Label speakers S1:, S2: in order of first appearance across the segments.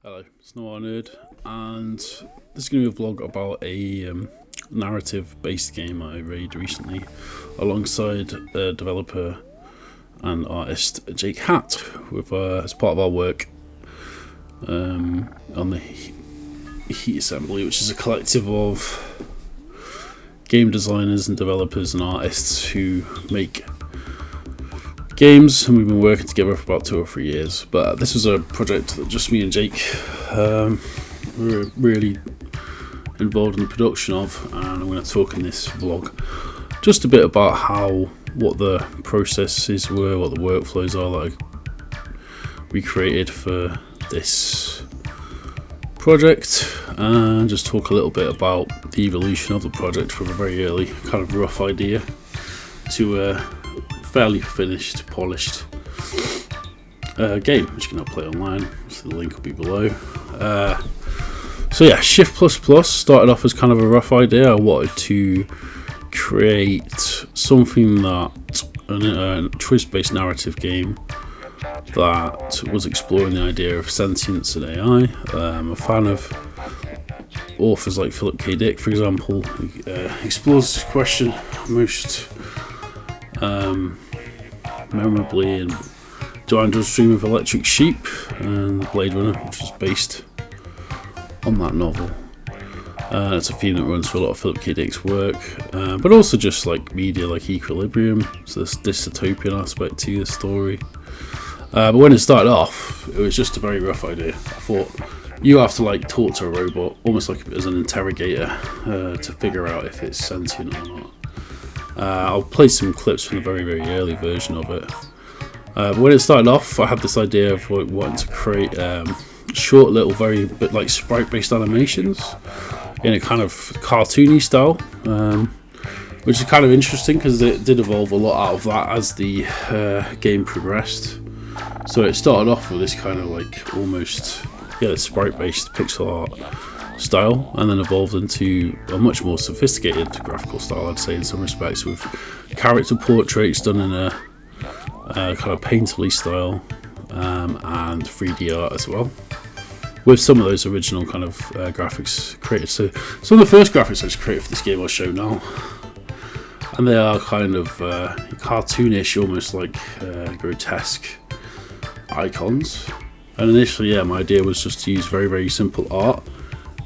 S1: Hello, it's Noir Nerd, and this is going to be a vlog about a narrative-based game I made recently alongside developer and artist Jake Hatt with as part of our work on the Heat Assembly, which is a collective of game designers and developers and artists who make games, and we've been working together for about 2 or 3 years. But this was a project that just me and Jake were really involved in the production of, and I'm going to talk in this vlog just a bit about what the processes were, what the workflows are that we created for this project, and just talk a little bit about the evolution of the project from a very early kind of rough idea to a fairly finished, polished game, which you can now play online. So the link will be below. So yeah, Shift++ started off as kind of a rough idea. I wanted to create something that a choice-based narrative game that was exploring the idea of sentience and AI. I'm a fan of authors like Philip K. Dick, for example, who explores this question most memorably in Joanne's Dream of Electric Sheep and Blade Runner, which is based on that novel. It's a theme that runs through a lot of Philip K. Dick's work, but also just like media like Equilibrium, so this dystopian aspect to the story. But when it started off, it was just a very rough idea. I thought you have to like talk to a robot, almost like as an interrogator, to figure out if it's sentient or not. I'll play some clips from the very, very early version of it. But when it started off, I had this idea of wanting to create short, little, very bit like sprite-based animations in a kind of cartoony style, which is kind of interesting because it did evolve a lot out of that as the game progressed. So it started off with this kind of like almost sprite-based pixel art style, and then evolved into a much more sophisticated graphical style, I'd say, in some respects, with character portraits done in a kind of painterly style, and 3D art as well, with some of those original kind of graphics created. So some of the first graphics I just created for this game I'll show now, and they are kind of cartoonish, almost like grotesque icons. And initially, my idea was just to use very, very simple art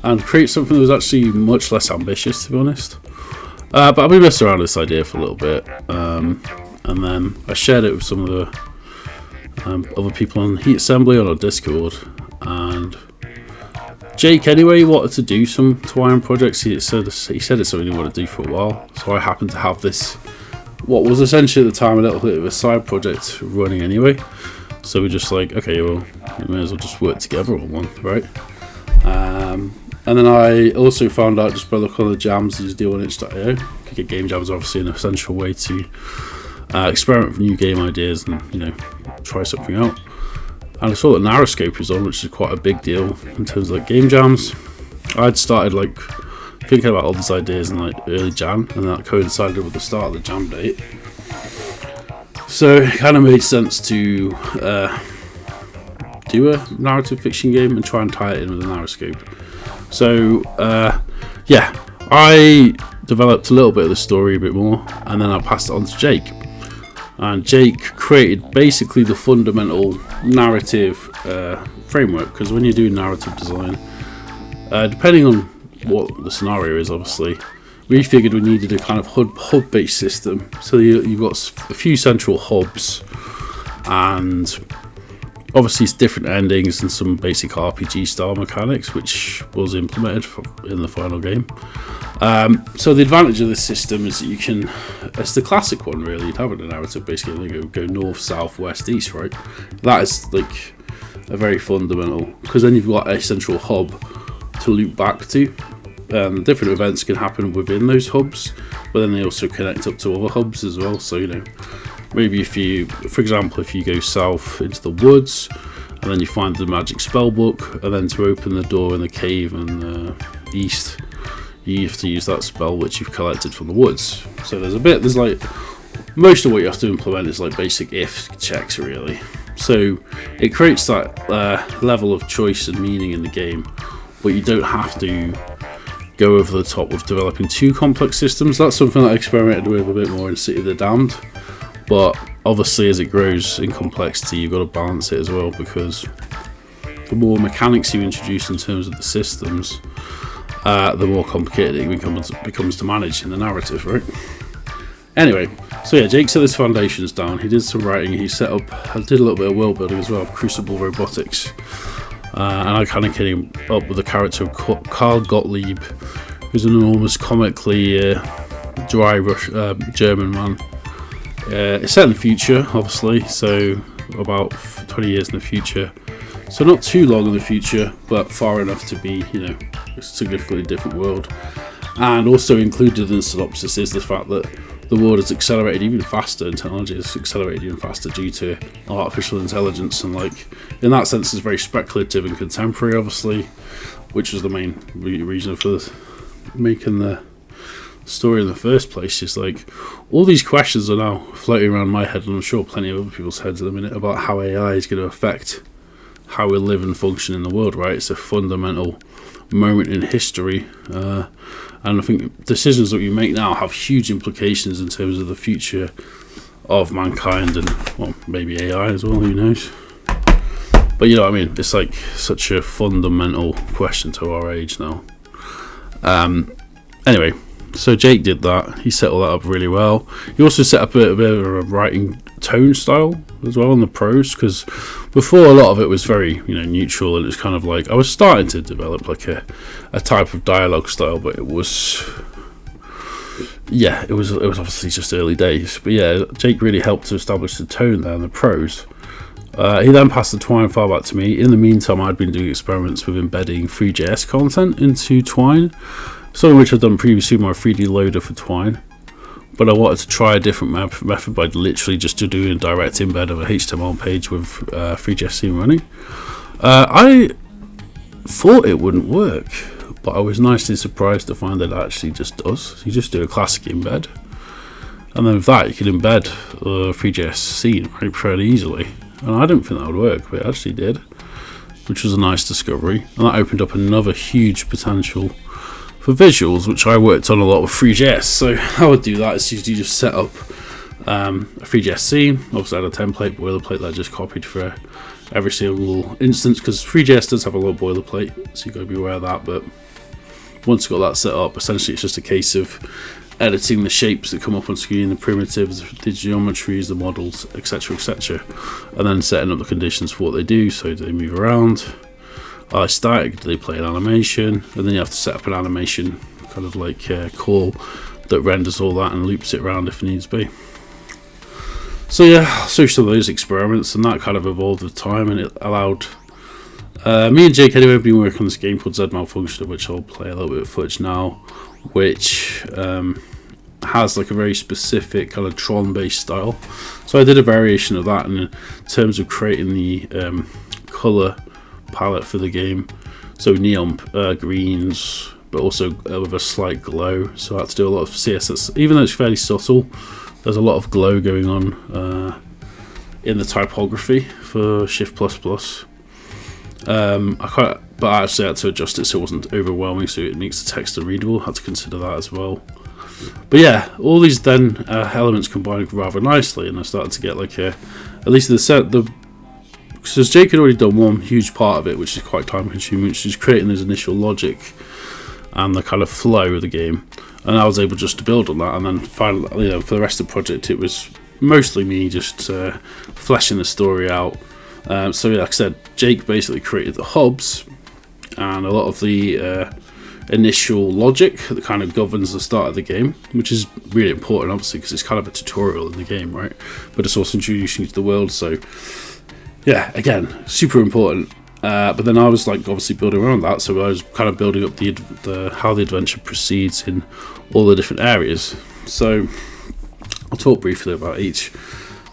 S1: and create something that was actually much less ambitious, to be honest. But I've been messing around with this idea for a little bit, and then I shared it with some of the other people on Heat Assembly on our Discord. And Jake, anyway, wanted to do some Twine projects. He said it's something he wanted to do for a while. So I happened to have this, what was essentially at the time a little bit of a side project running anyway. So we're just like, okay, well, we may as well just work together on one, right? And then I also found out, just by looking on the jams, these deal on itch.io. Game jams are obviously an essential way to experiment with new game ideas and, try something out. And I saw that Narrascope was on, which is quite a big deal in terms of like game jams. I'd started like thinking about all these ideas in like early Jan, and that coincided with the start of the jam date. So it kind of made sense to do a narrative fiction game and try and tie it in with the Narrascope. So I developed a little bit of the story a bit more, and then I passed it on to Jake. And Jake created basically the fundamental narrative framework, because when you do narrative design, depending on what the scenario is, obviously, we figured we needed a kind of hub-based system. So you've got a few central hubs, and obviously it's different endings and some basic RPG style mechanics, which was implemented in the final game. So the advantage of this system is that you can, it's the classic one really, you'd have it in a narrative basically, go north, south, west, east, right? That is like a very fundamental, because then you've got a central hub to loop back to. Different events can happen within those hubs, but then they also connect up to other hubs as well. So maybe for example, if you go south into the woods and then you find the magic spell book, and then to open the door in the cave in the east, you have to use that spell which you've collected from the woods. So there's like most of what you have to implement is like basic if checks really. So it creates that level of choice and meaning in the game, but you don't have to go over the top with developing too complex systems. That's something that I experimented with a bit more in City of the Damned, but obviously as it grows in complexity you've got to balance it as well, because the more mechanics you introduce in terms of the systems, the more complicated it becomes to manage in the narrative, right? Anyway, so yeah, Jake set his foundations down, he did some writing, he did a little bit of world building as well, of Crucible Robotics. And I kind of came up with the character of Carl Gottlieb, who's an enormous, comically dry German man. It's set in the future, obviously, so about 20 years in the future. So not too long in the future, but far enough to be, a significantly different world. And also included in the synopsis is the fact that the world has accelerated even faster, and technology has accelerated even faster due to artificial intelligence, and in that sense it's very speculative and contemporary, obviously, which was the main reason for making the story in the first place. Is all these questions are now floating around my head, and I'm sure plenty of other people's heads at the minute, about how AI is going to affect how we live and function in the world, right? It's a fundamental moment in history, and I think decisions that we make now have huge implications in terms of the future of mankind, and well, maybe AI as well, who knows. But you know what I mean, it's such a fundamental question to our age now. Anyway, so Jake did that, he set all that up really well. He also set up a bit of a writing tone style as well in the prose, because before a lot of it was very neutral, and it's kind of I was starting to develop a type of dialogue style, but it was obviously just early days. But yeah, Jake really helped to establish the tone there in the prose. He then passed the Twine file back to me. In the meantime, I'd been doing experiments with embedding Free.js content into Twine, something which I'd done previously with my 3D loader for Twine. But I wanted to try a different method by literally just doing a direct embed of a HTML page with Free.js scene running. I thought it wouldn't work, but I was nicely surprised to find that it actually just does. You just do a classic embed, and then with that you can embed a Free.js scene fairly easily. And I didn't think that would work, but it actually did, which was a nice discovery, and that opened up another huge potential for visuals, which I worked on a lot with Free.js. So how I would do that is usually just set up a Free.js scene. Obviously I had a template, boilerplate that I just copied for every single instance, because Free.js does have a lot of boilerplate, so you've got to be aware of that. But once you've got that set up, essentially it's just a case of editing the shapes that come up on screen, the primitives, the geometries, the models, etc, and then setting up the conditions for what they do. So do they move around? Are they static? Do they play an animation? And then you have to set up an animation kind of call that renders all that and loops it around if needs be. So yeah, so some of those experiments, and that kind of evolved with time, and it allowed me and Jake anyway have been working on this game called Z Malfunction, which I'll play a little bit of footage now, which has a very specific kind of Tron based style. So I did a variation of that in terms of creating the colour palette for the game, so neon greens, but also with a slight glow. So I had to do a lot of CSS, even though it's fairly subtle. There's a lot of glow going on in the typography for Shift++. But I actually had to adjust it so it wasn't overwhelming, so it makes the text readable. I had to consider that as well. But yeah, all these then elements combined rather nicely, and I started to get at least because Jake had already done one huge part of it, which is quite time consuming, which is creating this initial logic and the kind of flow of the game, and I was able just to build on that. And then finally, for the rest of the project, it was mostly me just fleshing the story out. So like I said, Jake basically created the hubs and a lot of the initial logic that kind of governs the start of the game, which is really important, obviously, because it's kind of a tutorial in the game, right? But it's also introducing you to the world, so yeah, again, super important. But then I was obviously building around that, so I was kind of building up the how the adventure proceeds in all the different areas. So I'll talk briefly about each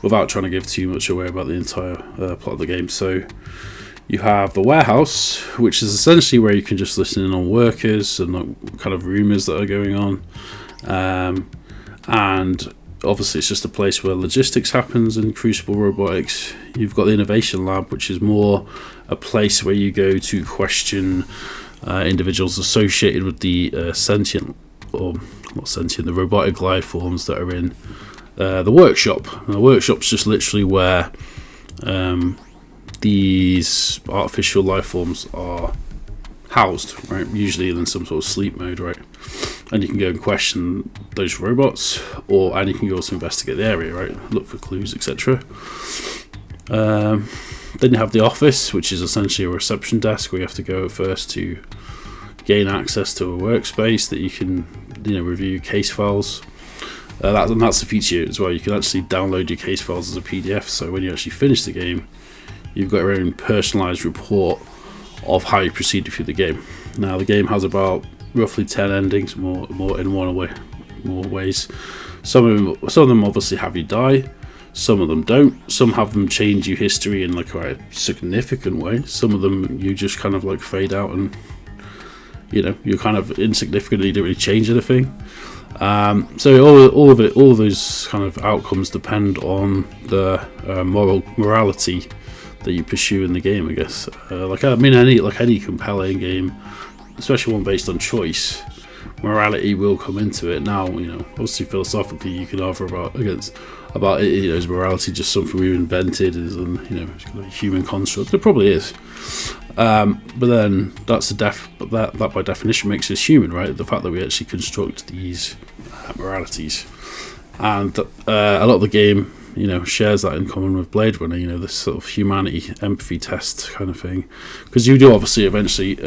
S1: without trying to give too much away about the entire plot of the game. So you have the warehouse, which is essentially where you can just listen in on workers and kind of rumours that are going on. And obviously it's just a place where logistics happens in Crucible Robotics. You've got the Innovation Lab, which is more a place where you go to question individuals associated with the the robotic life forms that are in the workshop. And the workshop's just literally where these artificial life forms are housed, right? Usually in some sort of sleep mode, right? And you can go and question those robots, and you can also investigate the area, right? Look for clues, etc. Then you have the office, which is essentially a reception desk where you have to go first to gain access to a workspace that you can, review case files. That's a feature as well. You can actually download your case files as a PDF. So when you actually finish the game, you've got your own personalized report of how you proceeded through the game. Now the game has about roughly 10 endings, more in more ways. Some of them obviously have you die. Some of them don't. Some have them change your history in like a significant way. Some of them you just kind of like fade out and you're kind of insignificant. You don't really change anything. So all of those kind of outcomes depend on the morality that you pursue in the game, I guess. Any compelling game, especially one based on choice, morality will come into it. Now, obviously philosophically, you can argue about it. Is morality just something we've invented? Is it's kind of a human construct? It probably is. But then that by definition makes us human, right? The fact that we actually construct these moralities, and a lot of the game, shares that in common with Blade Runner. This sort of humanity empathy test kind of thing, because you do obviously eventually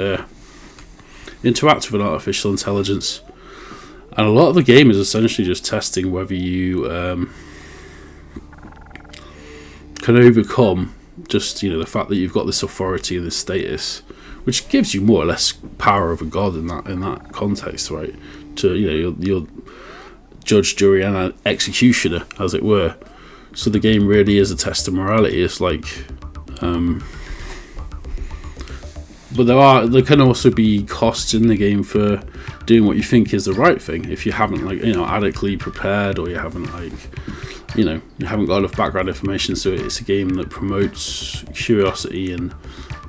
S1: interact with an artificial intelligence, and a lot of the game is essentially just testing whether you can overcome just the fact that you've got this authority and this status, which gives you more or less power of a god in that context, right? To you're judge, jury, and executioner, as it were. So the game really is a test of morality. It's like, but there can also be costs in the game for doing what you think is the right thing. If you haven't adequately prepared, or you haven't you haven't got enough background information. So it's a game that promotes curiosity and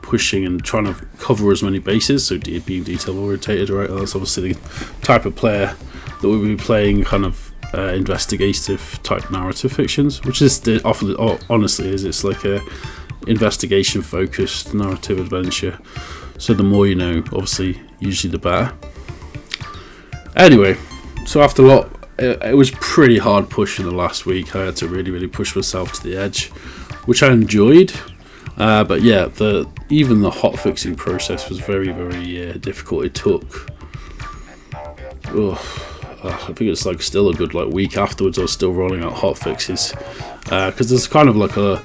S1: pushing and trying to cover as many bases. So being detail orientated, right? That's obviously the type of player that we'll be playing, kind of investigative type narrative fictions, which is honestly it's like a investigation focused narrative adventure. So the more obviously usually the better. Anyway, so after a lot, it was pretty hard push in the last week. I had to really push myself to the edge, which I enjoyed. But yeah, even the hot fixing process was very difficult. It took I think it's like still a good week afterwards. I was still rolling out hot fixes, because there's kind of like I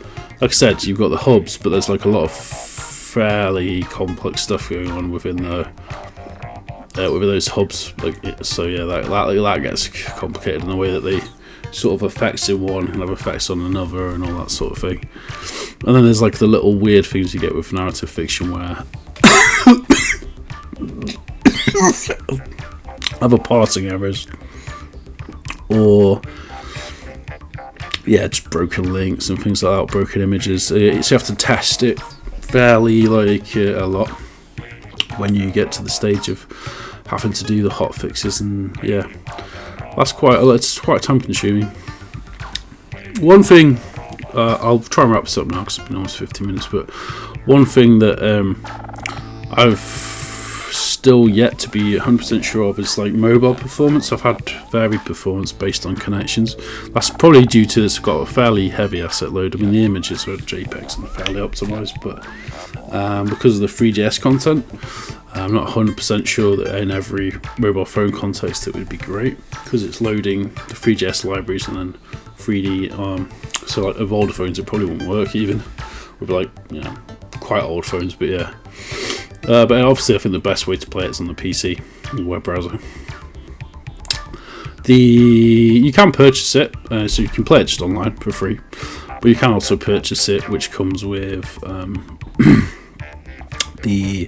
S1: said, you've got the hubs, but there's like a lot of fairly complex stuff going on within those hubs. That gets complicated in the way that they sort of effects in one and have effects on another and all that sort of thing. And then there's like the little weird things you get with narrative fiction where other parsing errors, or just broken links and things like that, broken images. So you have to test it fairly a lot when you get to the stage of having to do the hot fixes, and it's quite time consuming. One thing, I'll try and wrap this up now because it's been almost 50 minutes, but one thing that I've still yet to be 100% sure of is mobile performance. I've had varied performance based on connections. That's probably due to it's got a fairly heavy asset load. I mean, the images are JPEGs and fairly optimized, but because of the 3GS content, I'm not 100% sure that in every mobile phone context it would be great, because it's loading the 3GS libraries and then 3D. So of older phones, it probably wouldn't work even with quite old phones, but yeah. But obviously I think the best way to play it is on the PC, in the web browser. You can purchase it, so you can play it just online for free, but you can also purchase it, which comes with the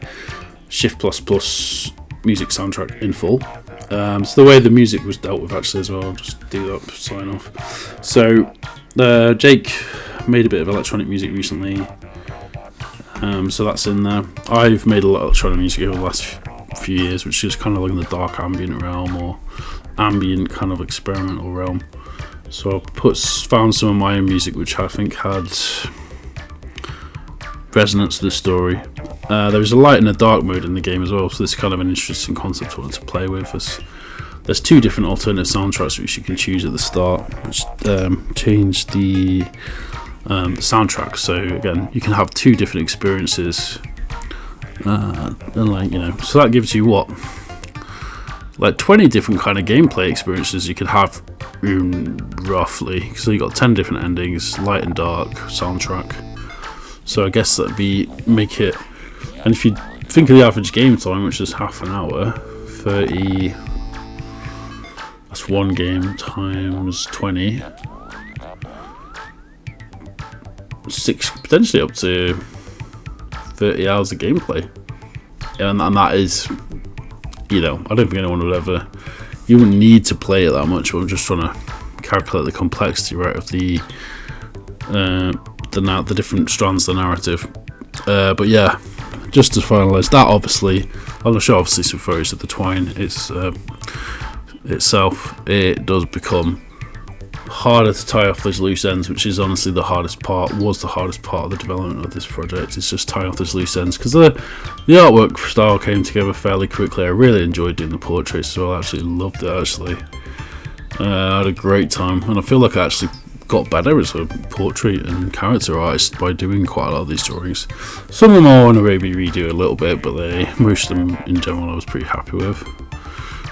S1: Shift++ music soundtrack in full, So the way the music was dealt with actually as well, I'll just do that, sign off. So Jake made a bit of electronic music recently, so that's in there. I've made a lot of electronic music over the last few years, which is kind of like in the dark ambient realm or ambient kind of experimental realm. So I found some of my own music which I think had resonance to the story. There is a light and a dark mode in the game as well, so this is kind of an interesting concept I want to play with. There's 2 different alternative soundtracks which you can choose at the start, which change the soundtrack. So again, you can have 2 different experiences, and like, you know, so that gives you what, like 20 different kind of gameplay experiences you could have, roughly. So you got 10 different endings, light and dark soundtrack. So I guess that'd make it. And if you think of the average game time, which is half an hour, 30, that's one game times 20, 6, potentially up to 30 hours of gameplay. And that is, you know, I don't think anyone would ever, you wouldn't need to play it that much, but I'm just trying to calculate the complexity, right, of the different strands of the narrative. But yeah, just to finalise that, obviously I'm going to show obviously some photos of the twine itself. It does become harder to tie off those loose ends, which is honestly the hardest part of the development of this project. It's just tying off those loose ends, because the artwork style came together fairly quickly. I really enjoyed doing the portraits, so I absolutely loved it. Actually, I had a great time, and I feel like I actually got better as a portrait and character artist by doing quite a lot of these drawings. Some of them I want to maybe redo a little bit, but most of them in general I was pretty happy with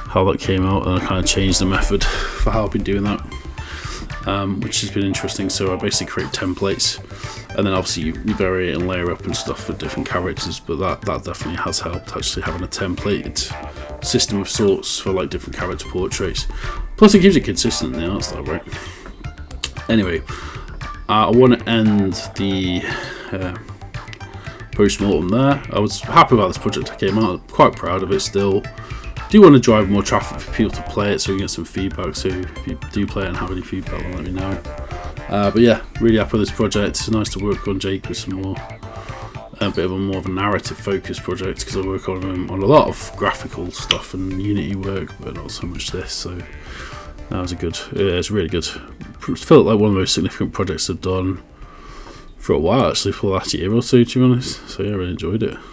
S1: how that came out, and I kind of changed the method for how I've been doing that, which has been interesting. So I basically create templates, and then obviously you vary it and layer up and stuff for different characters, but that definitely has helped, actually, having a templated system of sorts for like different character portraits. Plus it keeps it consistent in the art style, right? Anyway, I want to end the post-mortem there. I was happy about this project. I came out quite proud of it still. Do want to drive more traffic for people to play it so we can get some feedback. So if you do play it and have any feedback, let me know. But yeah, really happy with this project. It's nice to work on Jake with some more, a bit of more of a narrative focused project, because I work on a lot of graphical stuff and Unity work, but not so much this. So that was it's really good. It felt like one of the most significant projects I've done for a while, actually, for the last year or so, to be honest. So yeah, I really enjoyed it.